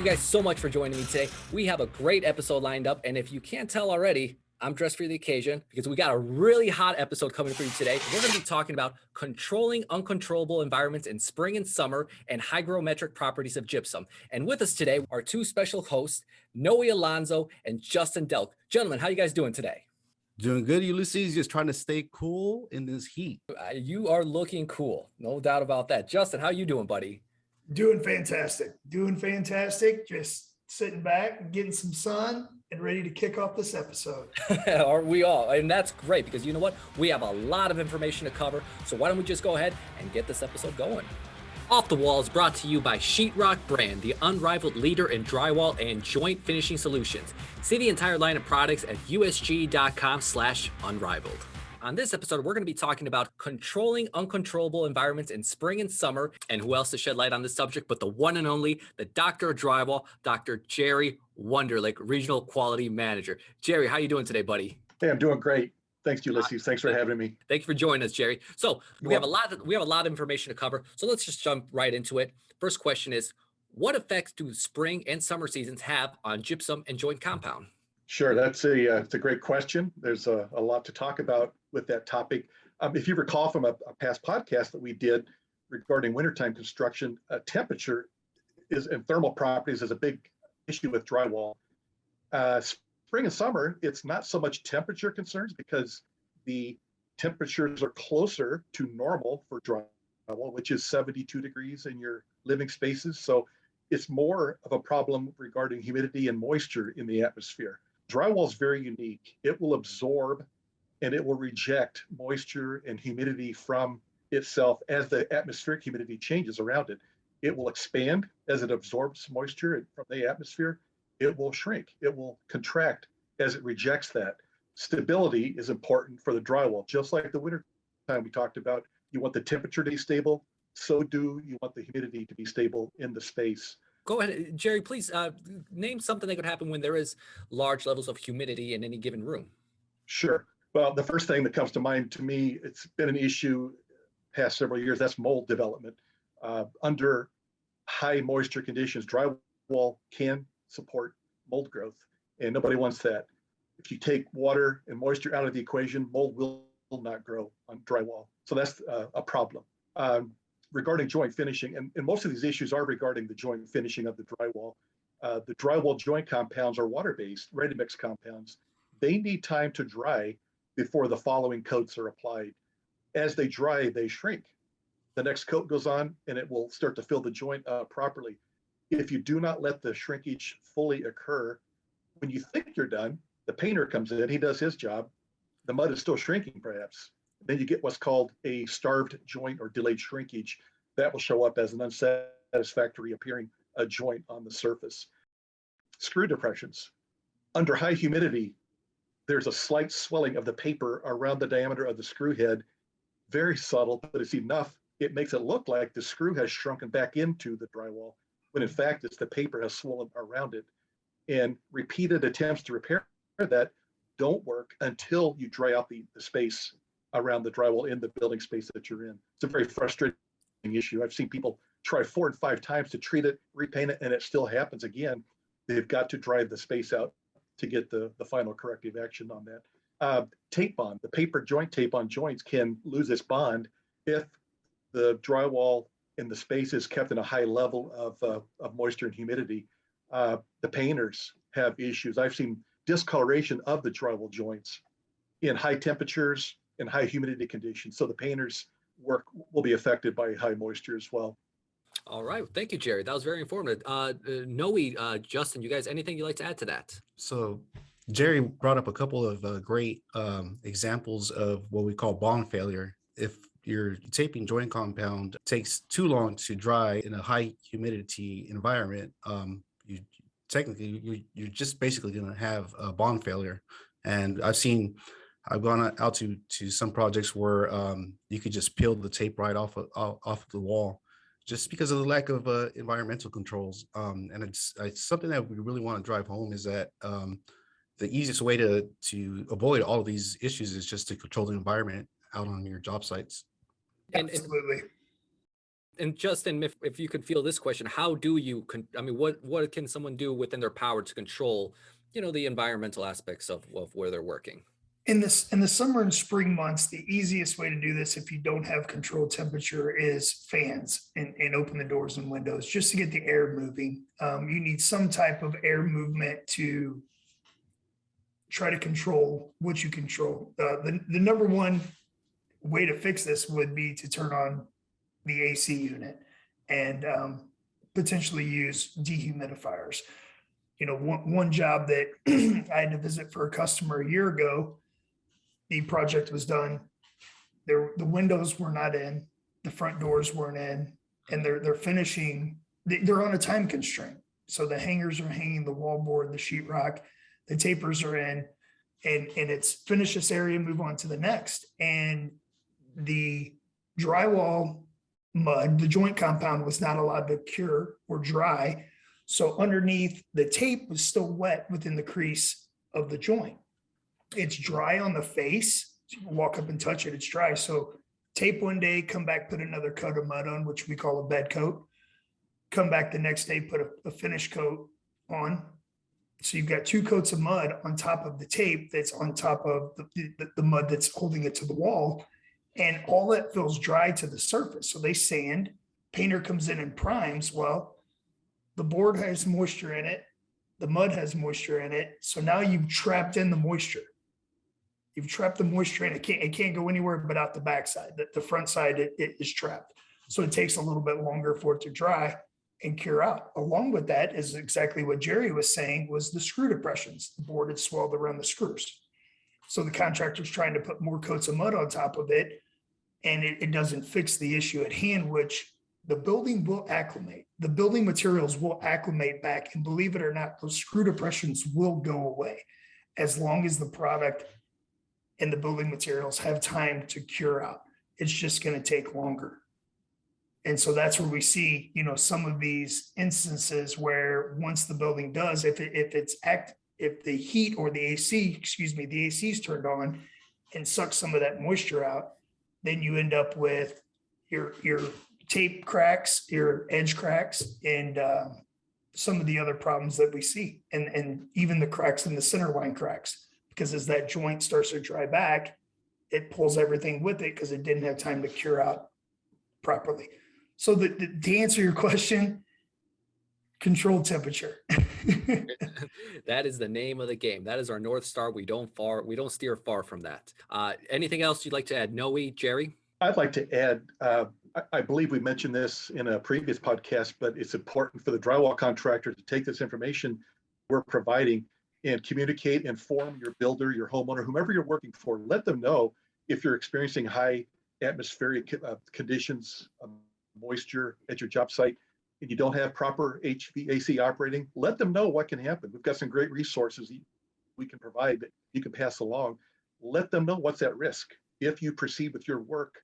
you guys so much for joining me today. We have a great episode lined up, and if you can't tell already, I'm dressed for the occasion because we got a really hot episode coming for you today. We're going to be talking about controlling uncontrollable environments in spring and summer and hygrometric properties of gypsum. And with us today are two special hosts, Noe Alonzo and Justin Delk. Gentlemen, how you guys doing today? Doing good, Ulysses. Just trying to stay cool in this heat. You are looking cool, no doubt about that. Justin, how you doing, buddy? Doing fantastic. Just sitting back, getting some sun, and ready to kick off this episode. Aren't we all? And that's great because you know what? We have a lot of information to cover. So why don't we just go ahead and get this episode going? Off the Wall is brought to you by Sheetrock Brand, the unrivaled leader in drywall and joint finishing solutions. See the entire line of products at usg.com/unrivaled. On this episode, we're going to be talking about controlling uncontrollable environments in spring and summer. And who else to shed light on this subject but the one and only, the Doctor of Drywall, Dr. Jerry Wunderlich, Regional Quality Manager. Jerry, how you doing today, buddy? Hey, I'm doing great. Thanks, Ulysses. Thanks for having me. Thank you for joining us, Jerry. So we have a lot of information to cover. So let's just jump right into it. First question is, what effects do spring and summer seasons have on gypsum and joint compound? Sure, it's a great question. There's a lot to talk about with that topic. If you recall from a past podcast that we did regarding wintertime construction, temperature and thermal properties is a big issue with drywall. Spring and summer, it's not so much temperature concerns because the temperatures are closer to normal for drywall, which is 72 degrees in your living spaces. So it's more of a problem regarding humidity and moisture in the atmosphere. Drywall is very unique. It will absorb and it will reject moisture and humidity from itself as the atmospheric humidity changes around it. It will expand as it absorbs moisture from the atmosphere. It will shrink. It will contract as it rejects that. Stability is important for the drywall, just like the winter time we talked about. You want the temperature to be stable, so do you want the humidity to be stable in the space. Go ahead, Jerry, please name something that could happen when there is large levels of humidity in any given room. Sure. Well, the first thing that comes to mind to me, it's been an issue past several years, that's mold development. Under high moisture conditions, drywall can support mold growth, and nobody wants that. If you take water and moisture out of the equation, mold will not grow on drywall. So that's a problem. Regarding joint finishing, and most of these issues are regarding the joint finishing of the drywall. The drywall joint compounds are water-based, ready-mix compounds. They need time to dry before the following coats are applied. As they dry, they shrink. The next coat goes on and it will start to fill the joint properly. If you do not let the shrinkage fully occur, when you think you're done, the painter comes in, he does his job, the mud is still shrinking perhaps. Then you get what's called a starved joint or delayed shrinkage. That will show up as an unsatisfactory appearing joint on the surface. Screw depressions. Under high humidity, there's a slight swelling of the paper around the diameter of the screw head. Very subtle, but it's enough. It makes it look like the screw has shrunken back into the drywall, when in fact it's the paper has swollen around it. And repeated attempts to repair that don't work until you dry out the space around the drywall in the building space that you're in. It's a very frustrating issue. I've seen people try 4 and 5 times to treat it, repaint it, and it still happens again. They've got to dry the space out to get the final corrective action on that. Tape bond, the paper joint tape on joints can lose its bond if the drywall in the space is kept in a high level of moisture and humidity. The painters have issues. I've seen discoloration of the drywall joints in high temperatures and high humidity conditions. So the painters' work will be affected by high moisture as well. All right. Thank you, Jerry. That was very informative. Noe, Justin, you guys, anything you'd like to add to that? So Jerry brought up a couple of great examples of what we call bond failure. If your taping joint compound takes too long to dry in a high humidity environment, you're just basically going to have a bond failure. And I've gone out to some projects where you could just peel the tape right off of the wall, just because of the lack of environmental controls. And it's something that we really want to drive home is that the easiest way to avoid all of these issues is just to control the environment out on your job sites. Absolutely. And Justin, if you could feel this question, how do you, I mean, what can someone do within their power to control, the environmental aspects of where they're working? In the summer and spring months, the easiest way to do this if you don't have controlled temperature is fans and open the doors and windows just to get the air moving. You need some type of air movement to try to control what you control. The number one way to fix this would be to turn on the AC unit and potentially use dehumidifiers. One job that I had to visit for a customer a year ago, the project was done. The windows were not in, the front doors weren't in, and they're finishing. They're on a time constraint. So the hangers are hanging, the wallboard, the sheetrock, the tapers are in, and it's finish this area, move on to the next. And the drywall mud, the joint compound was not allowed to cure or dry. So underneath the tape was still wet within the crease of the joint. It's dry on the face. So you can walk up and touch it, it's dry. So tape one day, come back, put another coat of mud on, which we call a bed coat. Come back the next day, put a finish coat on. So you've got 2 coats of mud on top of the tape that's on top of the mud that's holding it to the wall. And all that feels dry to the surface. So they sand, painter comes in and primes. Well, the board has moisture in it. The mud has moisture in it. So now you've trapped in the moisture. You've trapped the moisture in. It can't go anywhere but out the backside. The front side, it is trapped. So it takes a little bit longer for it to dry and cure out. Along with that is exactly what Jerry was saying, was the screw depressions. The board had swelled around the screws. So the contractor's trying to put more coats of mud on top of it, and it doesn't fix the issue at hand, which the building will acclimate. The building materials will acclimate back. And believe it or not, those screw depressions will go away as long as the product and the building materials have time to cure out. It's just going to take longer. And so that's where we see, some of these instances where once the building does, if the heat or the AC, the AC is turned on and sucks some of that moisture out, then you end up with your tape cracks, your edge cracks, and some of the other problems that we see, and even the cracks in the center line cracks, because as that joint starts to dry back, it pulls everything with it because it didn't have time to cure out properly. So to answer your question, controlled temperature. That is the name of the game. That is our North Star. We don't steer far from that. Anything else you'd like to add? Noe, Jerry? I'd like to add, I believe we mentioned this in a previous podcast, but it's important for the drywall contractor to take this information we're providing and communicate, inform your builder, your homeowner, whomever you're working for. Let them know if you're experiencing high atmospheric conditions, moisture at your job site, and you don't have proper HVAC operating. Let them know what can happen. We've got some great resources we can provide that you can pass along. Let them know what's at risk. If you proceed with your work,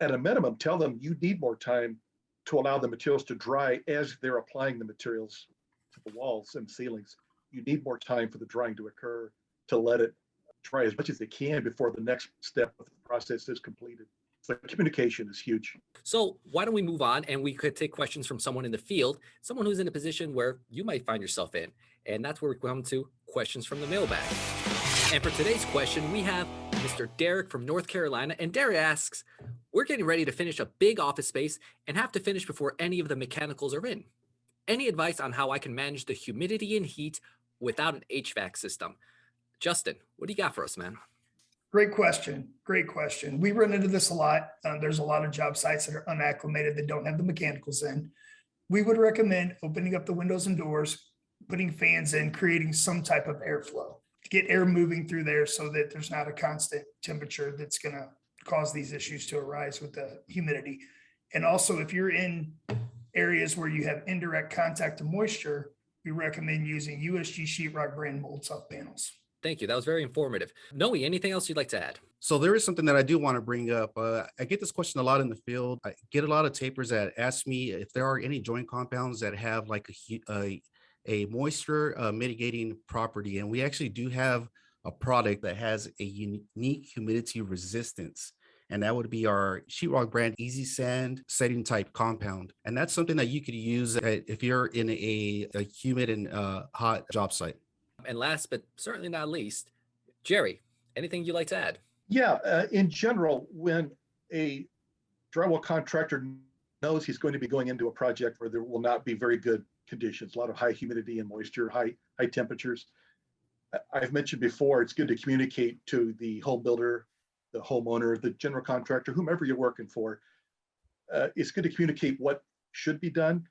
at a minimum, tell them you need more time to allow the materials to dry as they're applying the materials to the walls and ceilings. You need more time for the drying to occur, to let it dry as much as they can before the next step of the process is completed. So communication is huge. So why don't we move on, and we could take questions from someone in the field, someone who's in a position where you might find yourself in. And that's where we come to questions from the mailbag. And for today's question, we have Mr. Derek from North Carolina. And Derek asks, we're getting ready to finish a big office space and have to finish before any of the mechanicals are in. Any advice on how I can manage the humidity and heat without an HVAC system? Justin, what do you got for us, man? Great question. Great question. We run into this a lot. There's a lot of job sites that are unacclimated that don't have the mechanicals in. We would recommend opening up the windows and doors, putting fans in, creating some type of airflow to get air moving through there so that there's not a constant temperature that's going to cause these issues to arise with the humidity. And also, if you're in areas where you have indirect contact to moisture, we recommend using USG sheetrock brand mold soft panels. Thank you. That was very informative. Noe, anything else you'd like to add? So there is something that I do want to bring up. I get this question a lot in the field. I get a lot of tapers that ask me if there are any joint compounds that have like a moisture mitigating property. And we actually do have a product that has a unique humidity resistance. and that would be our sheetrock brand Easy Sand setting type compound. And that's something that you could use if you're in a humid and hot job site. And last but certainly not least, Jerry, anything you'd like to add? Yeah, in general, when a drywall contractor knows he's going to be going into a project where there will not be very good conditions, a lot of high humidity and moisture, high temperatures. I've mentioned before, it's good to communicate to the home builder, the homeowner, the general contractor, whomever you're working for. It's good to communicate what should be done,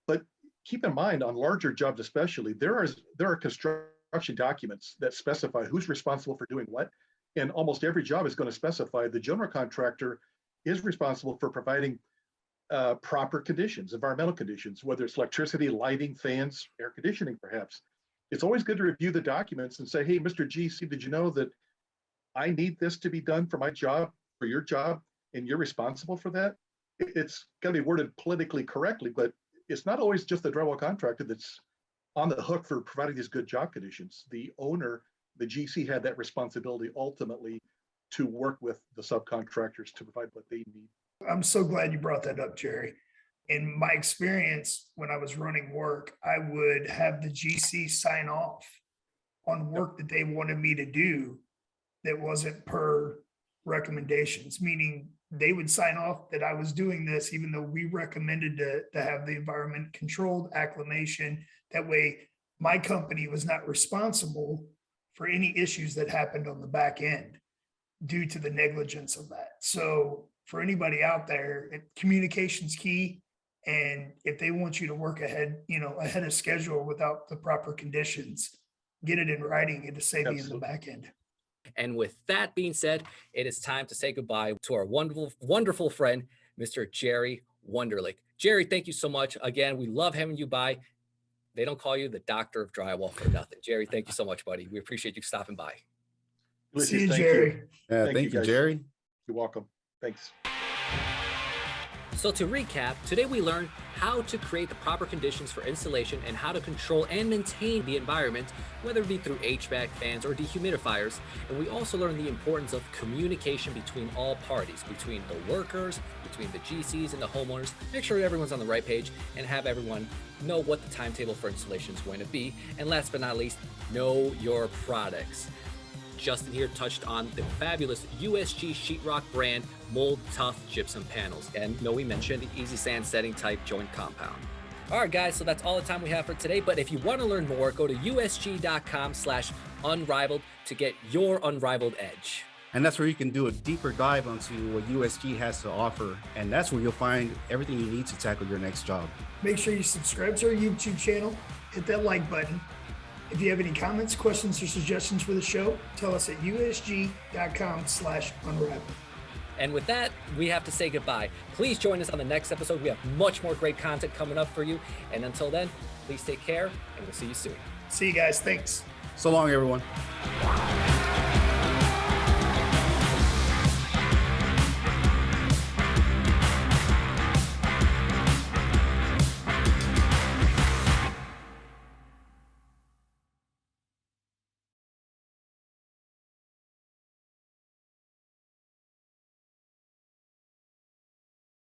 but keep in mind on larger jobs especially, there are construction documents that specify who's responsible for doing what, and almost every job is going to specify the general contractor is responsible for providing proper conditions, environmental conditions, whether it's electricity, lighting, fans, air conditioning, perhaps. It's always good to review the documents and say, hey, Mr. GC, did you know that I need this to be done for my job, for your job, and you're responsible for that? It's got to be worded politically correctly, but it's not always just the drywall contractor that's on the hook for providing these good job conditions. The owner, the GC, had that responsibility ultimately to work with the subcontractors to provide what they need. I'm so glad you brought that up, Jerry. In my experience, when I was running work, I would have the GC sign off on work that they wanted me to do that wasn't per recommendations, meaning they would sign off that I was doing this, even though we recommended to have the environment controlled acclimation. That way, my company was not responsible for any issues that happened on the back end due to the negligence of that. So for anybody out there, communication's key. And if they want you to work ahead of schedule without the proper conditions, get it in writing and to save you in the back end. And with that being said, it is time to say goodbye to our wonderful, wonderful friend, Mr. Jerry Wunderlich. Jerry, thank you so much. Again, we love having you by. They don't call you the doctor of drywall for nothing. Jerry, thank you so much, buddy. We appreciate you stopping by. See you, Jerry. Thank you, Jerry. You're welcome. Thanks. So to recap, today we learned how to create the proper conditions for installation and how to control and maintain the environment, whether it be through HVAC, fans, or dehumidifiers. And we also learned the importance of communication between all parties, between the workers, between the GCs and the homeowners. Make sure everyone's on the right page and have everyone know what the timetable for installation is going to be. And last but not least, know your products. Justin here touched on the fabulous USG sheetrock brand mold tough gypsum panels. And we mentioned the Easy Sand setting type joint compound. All right, guys, so that's all the time we have for today. But if you want to learn more, go to usg.com/unrivaled to get your unrivaled edge. And that's where you can do a deeper dive onto what USG has to offer. And that's where you'll find everything you need to tackle your next job. Make sure you subscribe to our YouTube channel, hit that like button. If you have any comments, questions, or suggestions for the show, tell us at usg.com/unrivaled. And with that, we have to say goodbye. Please join us on the next episode. We have much more great content coming up for you. And until then, please take care, and we'll see you soon. See you guys. Thanks. So long, everyone.